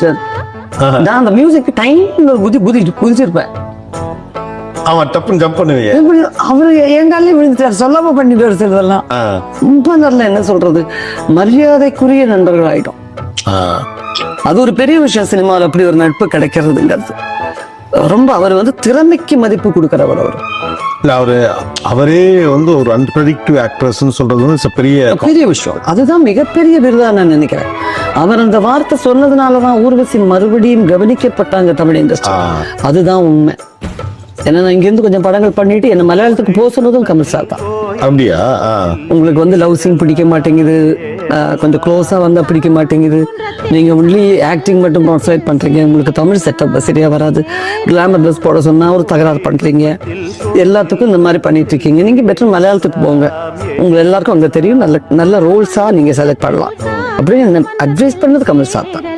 Mister. நான் அந்த music time குதிச்சிருப்பேன். ஆமா, டப்புன்னு ஜம்ப் பண்ணுவீங்க. அவரு என் காலையும் விழுந்துட்டார், சொல்லாம பண்ணிட்டு வருதெல்லாம். ரொம்ப நல்ல என்ன சொல்றது, மரியாதைக்குரிய நண்பர்கள் ஆயிடும். அது ஒரு பெரிய விஷயம் சினிமாவில், அப்படி ஒரு நட்பு கிடைக்கிறதுங்கிறது. ரொம்ப அவர் திறமைக்கு மதிப்பு கொடுக்கிறவர். அவர் இல்ல, அவரே ஒரு அன்பிரடிக்டிவ் ஆக்ட்ரஸ்ன்னு சொல்றது பெரிய விஷயம். அதுதான் மிகப்பெரிய விருதா நான் நினைக்கிறேன். அவர் அந்த வார்த்தை சொன்னதுனாலதான் ஊர்வசி மறுபடியும் கவனிக்கப்பட்டாங்க தமிழ் இண்டஸ்ட்ரி. அதுதான் உண்மை. ஏன்னா நான் இங்கிருந்து கொஞ்சம் படங்கள் பண்ணிட்டு என்ன மலையாளத்துக்கு போக சொன்னதும் கமல் சார் தான். அப்படியா? உங்களுக்கு லவ் சீன் பிடிக்க மாட்டேங்குது, கொஞ்சம் க்ளோஸா வந்தா பிடிக்க மாட்டேங்குது, நீங்க ஒன்லி ஆக்டிங் மட்டும் கான்சன்ட்ரேட் பண்றீங்க, உங்களுக்கு தமிழ் செட்டப் சரியா வராது, கிளாமர் ட்ரெஸ் போட சொன்னா ஒரு தகராறு பண்றீங்க, எல்லாத்துக்கும் இந்த மாதிரி பண்ணிட்டு இருக்கீங்க, நீங்க பெட்டர் மலையாளத்துக்கு போங்க, உங்க எல்லாருக்கும் அங்க தெரியும், நல்ல நல்ல ரோல்ஸா நீங்க செலக்ட் பண்ணலாம் அப்படின்னு அட்வைஸ் பண்ணது கமல் சார் தான்.